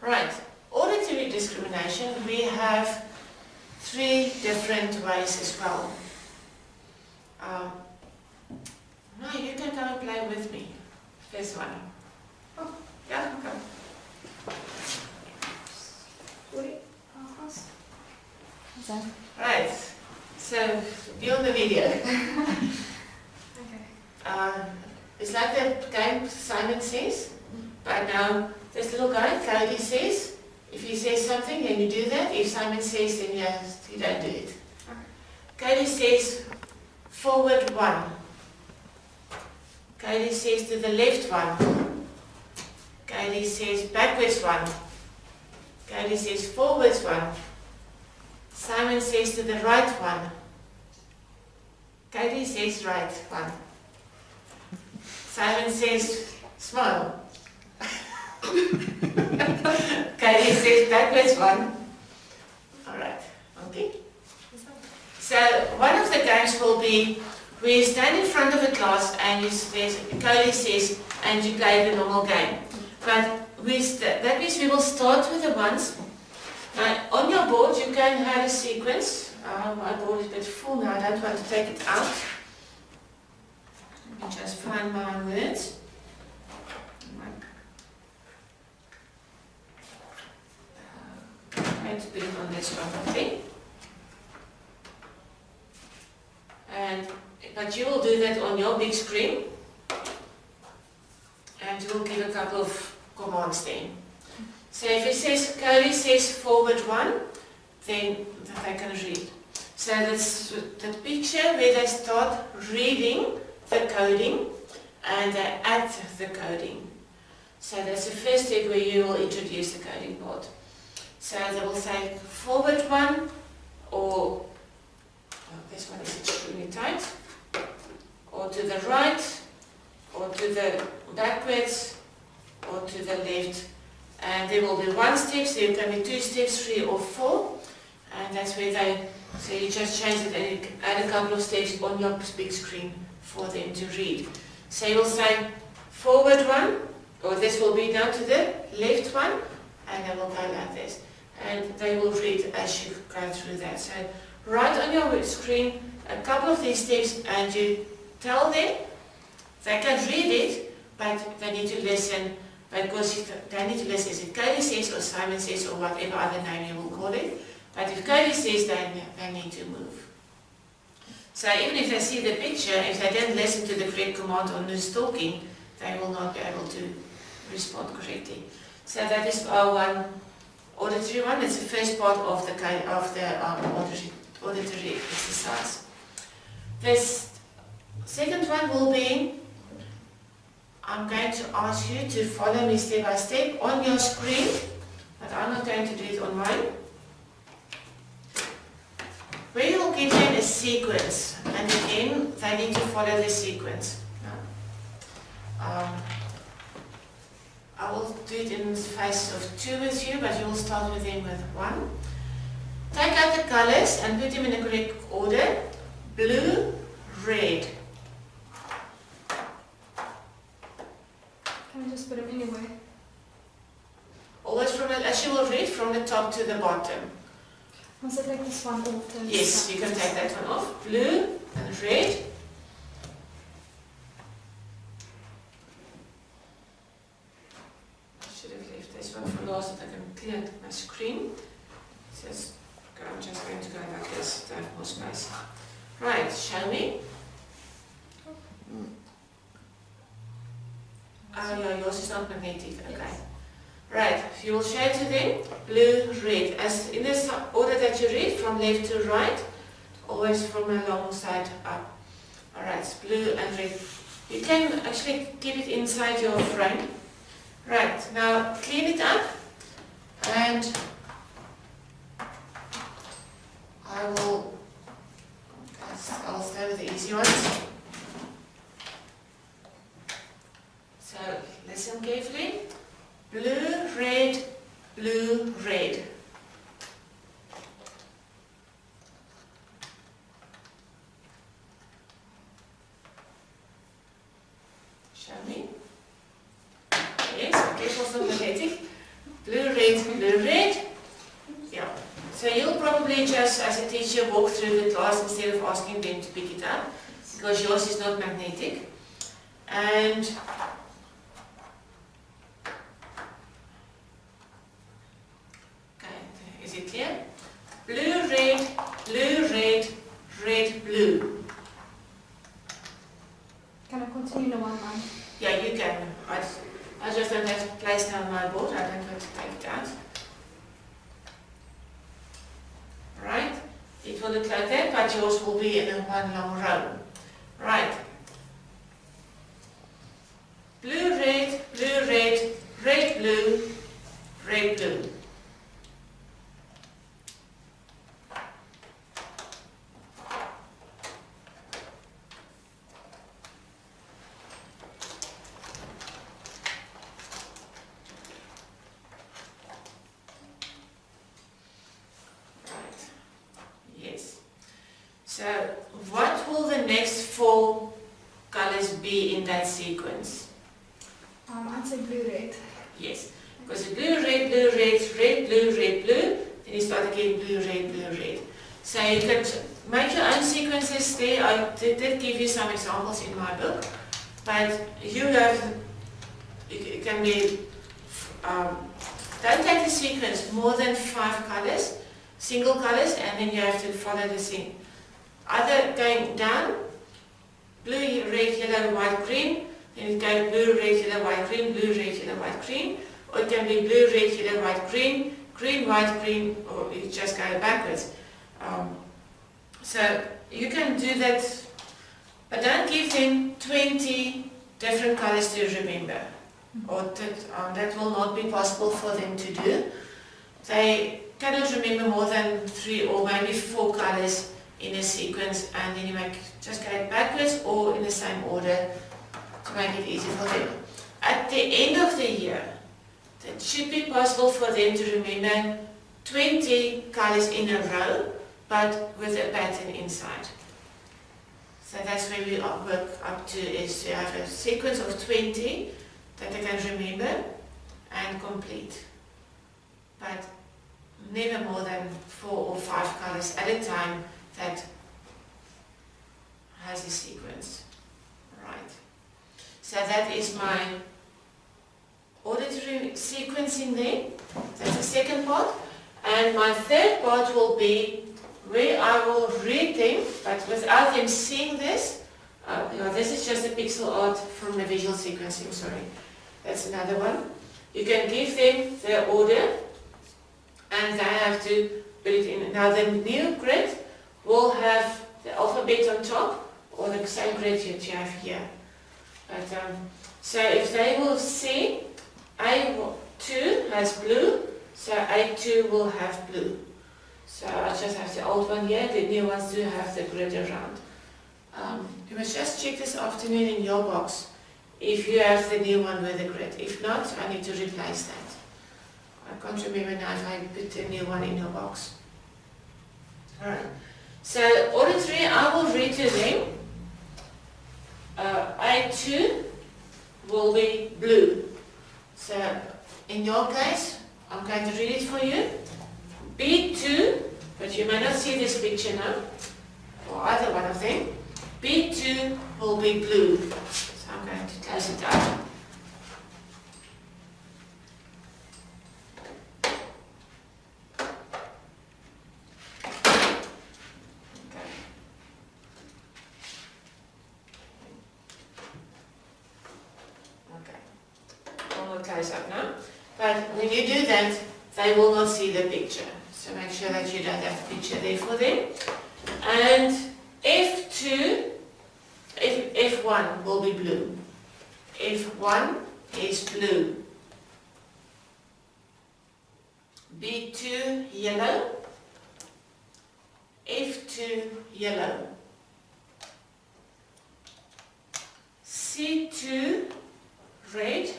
Right, auditory discrimination, we have 3 different ways as well. No, you can come and play with me. First one. Oh, yeah, come. Right, so be on the video. Okay. It's like the game Simon Says, but now this little guy, Cody, says, if he says something, then you do that. If Simon says, then you don't do it. Cody says, forward 1. Cody says to the left 1. Cody says backwards 1. Cody says forwards 1. Simon says to the right 1. Cody says right 1. Simon says smile. Cody says backwards 1. Alright, okay. So one of the games will be we stand in front of a class and Cody says, and you play the normal game. But that means we will start with the ones. Now on your board you can have a sequence. My board is a bit full now, I don't want to take it out. Let me just find my words. I'm going to put it on this one, okay? But you will do that on your big screen. And you will give a couple of commands then. So if it says, Cody says forward 1, then they can read. So that's the picture where they start reading the coding and they add the coding. So that's the first step where you will introduce the coding part. So they will say forward 1 or this one is extremely tight, or to the right, or to the backwards, or to the left. And there will be 1 step, so there can be 2 steps, 3 or 4. And that's where so you just change it and add a couple of steps on your big screen for them to read. So you will say forward 1, or this will be down to the left 1, and they will go like this. And they will read as you go through that. So write on your screen a couple of these steps and you tell them they can read it, but they need to listen, because they need to listen. Is it Cody says or Simon says or whatever other name you will call it. But if Cody says, then they need to move. So even if they see the picture, if they don't listen to the correct command on who's talking, they will not be able to respond correctly. So that is our one auditory one. It's the first part of the auditory exercise. This second one will be, I'm going to ask you to follow me step by step on your screen, but I'm not going to do it on mine. We will give them a sequence, and again, they need to follow the sequence. I will do it in the phase of 2 with you, but you will start with them with 1. Take out the colors and put them in the correct order. Blue, red. Can we just put them anywhere? Always as you will read, from the top to the bottom. Must I take this one off? Yes, you can take that one off. Blue and red. I should have left this one for last so I can clear my screen. I'm just going to go like this to have more space. Right, show me. Oh yeah, yours is not magnetic, okay. Yes. Right, you will show to them blue, red. As in this order that you read, from left to right, always from a long side up. Alright, it's blue and red. You can actually keep it inside your frame. Right, now clean it up and I'll start with the easy ones. So listen carefully. Blue, red, blue, red. Show me. Yes, okay, for some magnetic. Blue, red, red, blue, red. Yeah. So you'll probably just, as a teacher, walk through the class instead of asking them to pick it up, because yours is not magnetic. And okay, is it clear? Blue, red, red, red, blue. Can I continue in one line? Yeah, you can. I just don't have place now on my board. I don't want to take it out. Right? It will look like that, but yours will be in a one long row. Right. Blue, red, red, red, blue, red, blue. So, what will the next 4 colors be in that sequence? I'd say blue, red. Yes, because blue, red, red, blue, red, blue, then you start again blue, red. So you can make your own sequences there. I did give you some examples in my book, but it can be, don't take the sequence more than 5 colors, single colors, and then you have to follow the scene. Either going down, blue, red, yellow, white, green, then it goes blue, red, yellow, white, green, blue, red, yellow, white, green, or it can be blue, red, yellow, white, green, green, white, green, or you just go backwards. So you can do that, but don't give them 20 different colors to remember, or that will not be possible for them to do. They cannot remember more than 3 or maybe 4 colors in a sequence, and then you just go backwards or in the same order to make it easy for them. At the end of the year, it should be possible for them to remember 20 colors in a row, but with a pattern inside. So that's where we work up to, is to have a sequence of 20 that they can remember and complete. But never more than 4 or 5 colors at a time that has a sequence. Right. So that is my auditory sequencing there. That's the second part. And my third part will be where I will read them, but without them seeing this. This is just a pixel art from the visual sequencing, sorry. That's another one. You can give them their order, and they have to put it in. Now the new grid will have the alphabet on top, or the same grid that you have here. But, so if they will see A2 has blue, so A2 will have blue. So I just have the old one here, the new ones do have the grid around. You must just check this afternoon in your box if you have the new one with the grid. If not, I need to replace that. I can't remember now if I put the new one in your box. Alright. So auditory, I will read to them. A2 will be blue. So in your case, I'm going to read it for you. B2, but you may not see this picture now, or either one of them. B2 will be blue. So I'm going to close it out. Close up now. But when you do that, they will not see the picture. So make sure that you don't have the picture there for them. And F1 will be blue. F1 is blue. B2 yellow. F2 yellow. C2 red.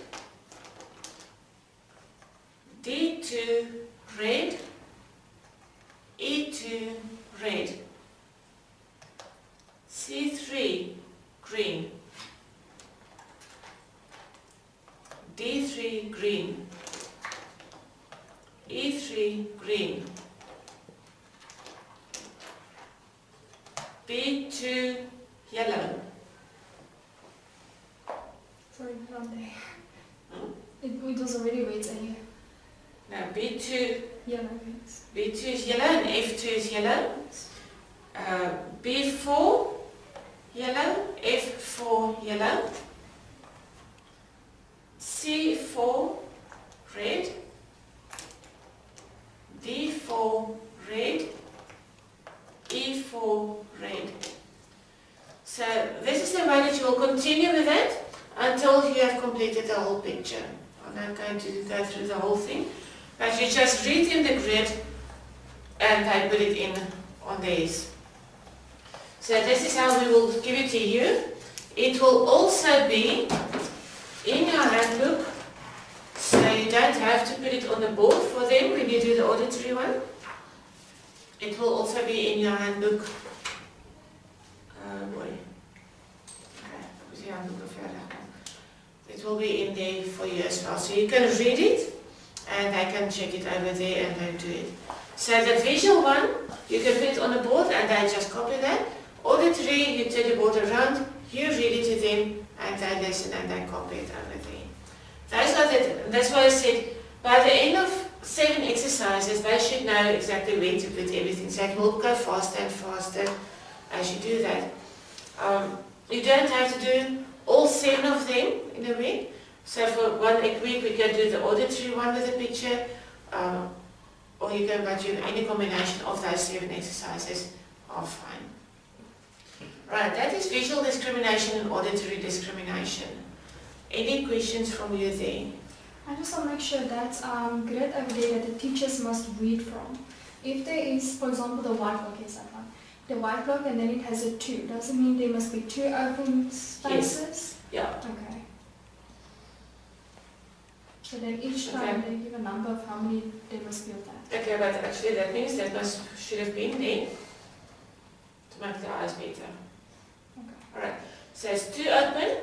D2 red, E2 red, C3 green, D3 green, green. B2 yellow. Sorry, not there. Hmm? It was already red here. Now B2, Yellow, yes. B2 is yellow and F2 is yellow. B4 yellow, F4 yellow. C4 red. D4 red. E4 red. So this is the way that you will continue with that until you have completed the whole picture. I'm not going to go through the whole thing, but you just read in the grid and I put it in on these. So this is how we will give it to you. It will also be in your handbook, so you don't have to put it on the board for them when you do the auditory one. It will also be in your handbook. It will be in there for you as well. So you can read it and I can check it over there and I do it. So the visual one, you can put it on the board and I just copy that. Auditory, you turn the board around, you read it to them and I listen and I copy it over there. That's why I said by the end of 7 exercises, they should know exactly where to put everything. So it will go faster and faster as you do that. You don't have to do all 7 of them in a week. So for 1 week we can do the auditory one with a picture, or you can do any combination of those 7 exercises are fine. Right, that is visual discrimination and auditory discrimination. Any questions from you there? I just want to make sure that grid over there that the teachers must read from. If there is, for example, the white block is that one. The white block and then it has a 2. Does it mean there must be 2 open spaces? Yes. Yeah. Okay. So then each time they give a number of how many there must be of that. Okay, but actually that means that should have been there to make the eyes better. Okay. Alright, so it's 2 open.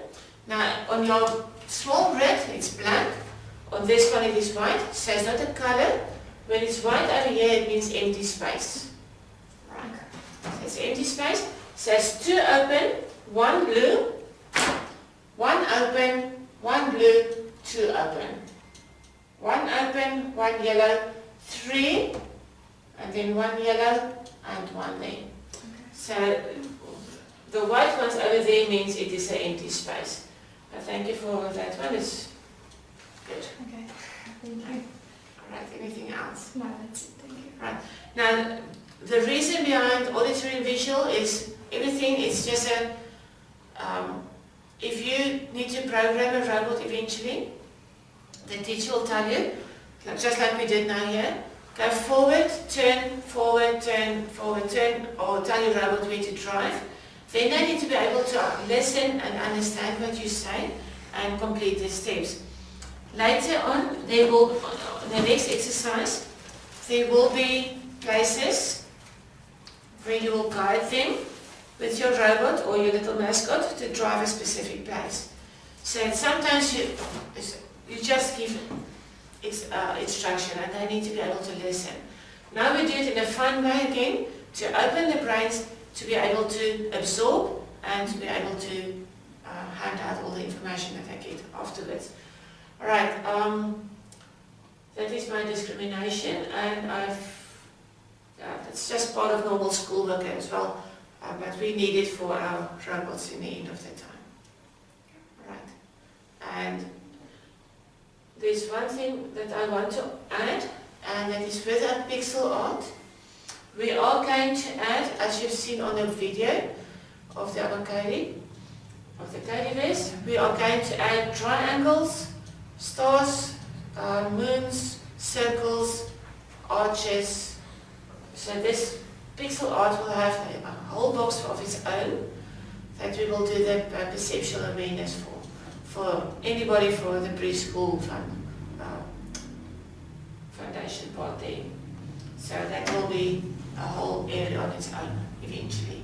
Now on your small grid it's black. On this one it is white, so it's not a color. When it's white over here it means empty space. Right. So it's empty space. So it's 2 open, 1 blue, 1 open, 1 blue, 2 open. 1 open, 1 yellow, 3, and then 1 yellow and 1 there. Okay. So the white ones over there means it is an empty space. But thank you for that one. It's good. Okay. Thank you. Alright, anything else? No, that's it. Thank you. Right. Now, the reason behind auditory and visual is everything is just a, if you need to program a robot eventually, the teacher will tell you, just like we did now here, go forward, turn, forward, turn, forward, turn, or tell your robot where to drive. Then they need to be able to listen and understand what you say and complete the steps. Later on, they will, in the next exercise, there will be places where you will guide them with your robot or your little mascot to drive a specific place. So sometimes you just give instruction and they need to be able to listen. Now we do it in a fun way again to open the brains to be able to absorb and to be able to hand out all the information that they get afterwards. Alright, that is my discrimination and it's just part of normal schoolwork as well, but we need it for our robots in the end of the time. Right, and there's one thing that I want to add, and that is with our pixel art. We are going to add, as you've seen on the video of the avocado, of the Codivest, we are going to add triangles, stars, moons, circles, arches. So this pixel art will have a whole box of its own that we will do the perceptual awareness for anybody for the preschool foundation part there. So that will be a whole area on its own eventually.